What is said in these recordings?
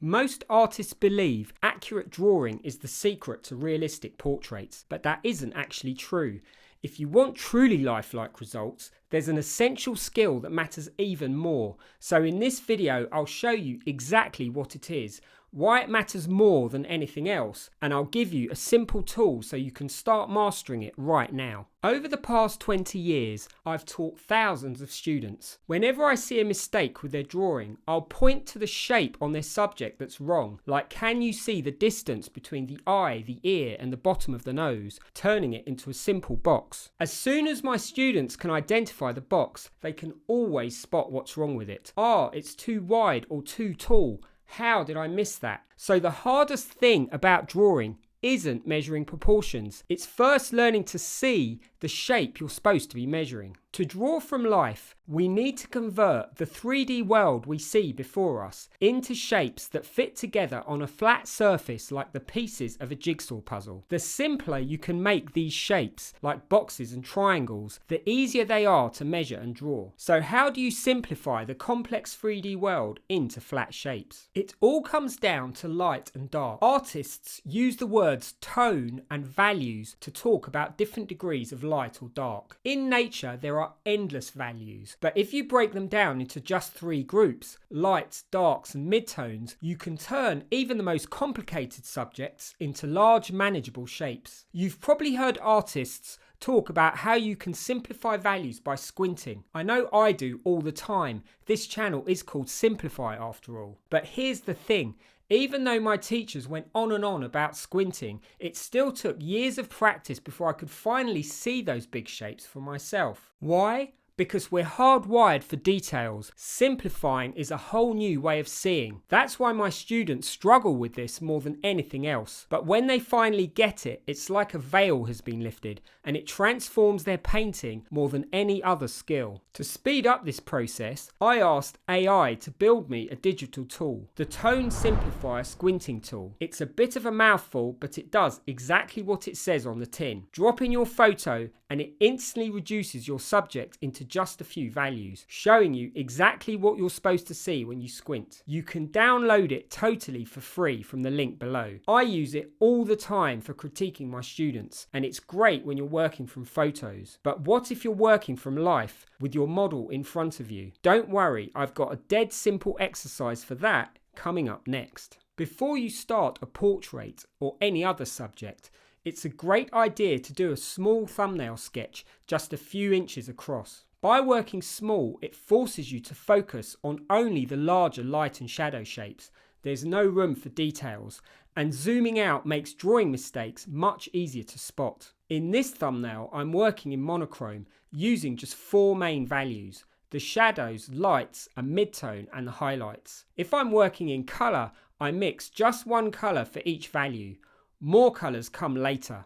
Most artists believe accurate drawing is the secret to realistic portraits, but that isn't actually true. If you want truly lifelike results, there's an essential skill that matters even more. So in this video, I'll show you exactly what it is, why it matters more than anything else, and I'll give you a simple tool so you can start mastering it right now. Over the past 20 years, I've taught thousands of students. Whenever I see a mistake with their drawing, I'll point to the shape on their subject that's wrong, like can you see the distance between the eye, the ear, and the bottom of the nose, turning it into a simple box. As soon as my students can identify the box, they can always spot what's wrong with it. It's too wide or too tall. How did I miss that? So the hardest thing about drawing isn't measuring proportions. It's first learning to see the shape you're supposed to be measuring. To draw from life, we need to convert the 3D world we see before us into shapes that fit together on a flat surface like the pieces of a jigsaw puzzle. The simpler you can make these shapes, like boxes and triangles, the easier they are to measure and draw. So how do you simplify the complex 3D world into flat shapes? It all comes down to light and dark. Artists use the words tone and values to talk about different degrees of light or dark. In nature, there are endless values, but if you break them down into just 3 groups, lights, darks, and midtones, you can turn even the most complicated subjects into large, manageable shapes. You've probably heard artists talk about how you can simplify values by squinting. I know I do all the time. This channel is called Simplify after all. But here's the thing. Even though my teachers went on and on about squinting, it still took years of practice before I could finally see those big shapes for myself. Why? Because we're hardwired for details. Simplifying is a whole new way of seeing. That's why my students struggle with this more than anything else. But when they finally get it, it's like a veil has been lifted and it transforms their painting more than any other skill. To speed up this process, I asked AI to build me a digital tool, the Tone Simplifier Squinting Tool. It's a bit of a mouthful, but it does exactly what it says on the tin. Drop in your photo and it instantly reduces your subject into just a few values, showing you exactly what you're supposed to see when you squint. You can download it totally for free from the link below. I use it all the time for critiquing my students, and it's great when you're working from photos. But what if you're working from life with your model in front of you? Don't worry, I've got a dead simple exercise for that coming up next. Before you start a portrait or any other subject, it's a great idea to do a small thumbnail sketch just a few inches across. By working small, it forces you to focus on only the larger light and shadow shapes. There's no room for details, and zooming out makes drawing mistakes much easier to spot. In this thumbnail, I'm working in monochrome using just 4 main values: the shadows, lights, a midtone, and the highlights. If I'm working in colour, I mix just 1 colour for each value. More colours come later.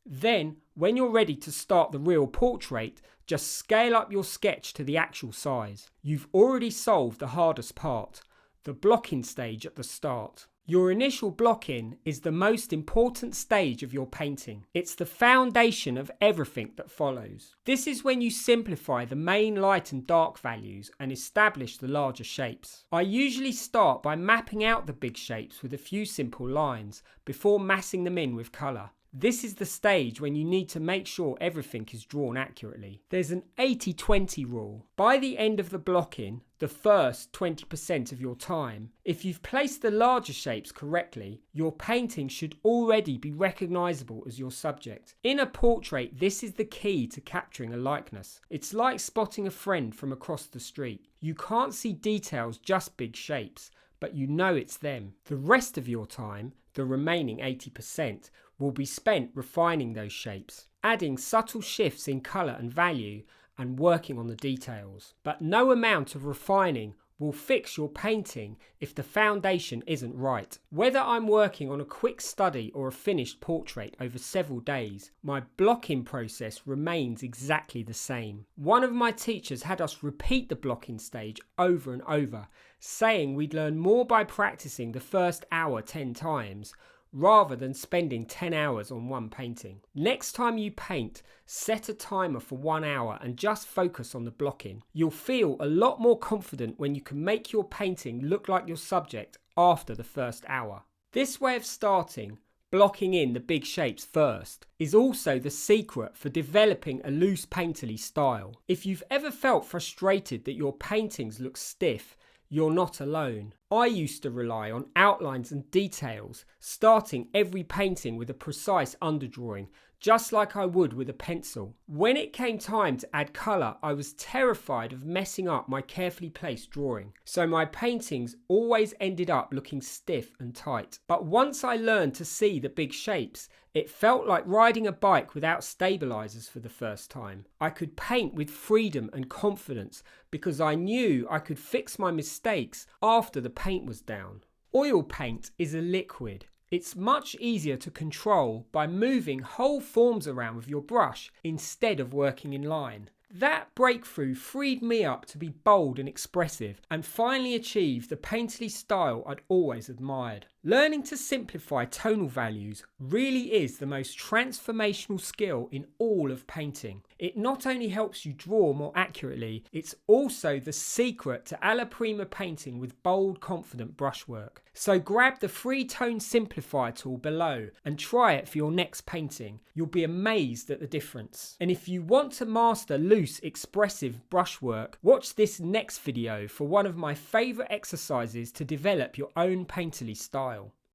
Then, when you're ready to start the real portrait, just scale up your sketch to the actual size. You've already solved the hardest part, the blocking stage at the start. Your initial blocking is the most important stage of your painting. It's the foundation of everything that follows. This is when you simplify the main light and dark values and establish the larger shapes. I usually start by mapping out the big shapes with a few simple lines before massing them in with colour. This is the stage when you need to make sure everything is drawn accurately. There's an 80-20 rule. By the end of the blocking, the first 20% of your time, if you've placed the larger shapes correctly, your painting should already be recognisable as your subject. In a portrait, this is the key to capturing a likeness. It's like spotting a friend from across the street. You can't see details, just big shapes, but you know it's them. The rest of your time, the remaining 80%, will be spent refining those shapes, adding subtle shifts in colour and value, and working on the details. But no amount of refining will fix your painting if the foundation isn't right. Whether I'm working on a quick study or a finished portrait over several days, my blocking process remains exactly the same. One of my teachers had us repeat the blocking stage over and over, saying we'd learn more by practicing the first hour 10 times, rather than spending 10 hours on one painting. Next time you paint, set a timer for 1 hour and just focus on the blocking. You'll feel a lot more confident when you can make your painting look like your subject after the first hour. This way of starting, blocking in the big shapes first, is also the secret for developing a loose painterly style. If you've ever felt frustrated that your paintings look stiff, you're not alone. I used to rely on outlines and details, starting every painting with a precise underdrawing, just like I would with a pencil. When it came time to add colour, I was terrified of messing up my carefully placed drawing, so my paintings always ended up looking stiff and tight. But once I learned to see the big shapes, it felt like riding a bike without stabilisers for the first time. I could paint with freedom and confidence because I knew I could fix my mistakes after the paint was down. Oil paint is a liquid. It's much easier to control by moving whole forms around with your brush instead of working in line. That breakthrough freed me up to be bold and expressive and finally achieve the painterly style I'd always admired. Learning to simplify tonal values really is the most transformational skill in all of painting. It not only helps you draw more accurately, it's also the secret to alla prima painting with bold, confident brushwork. So grab the free Tone Simplifier tool below and try it for your next painting. You'll be amazed at the difference. And if you want to master loose, expressive brushwork, watch this next video for one of my favourite exercises to develop your own painterly style.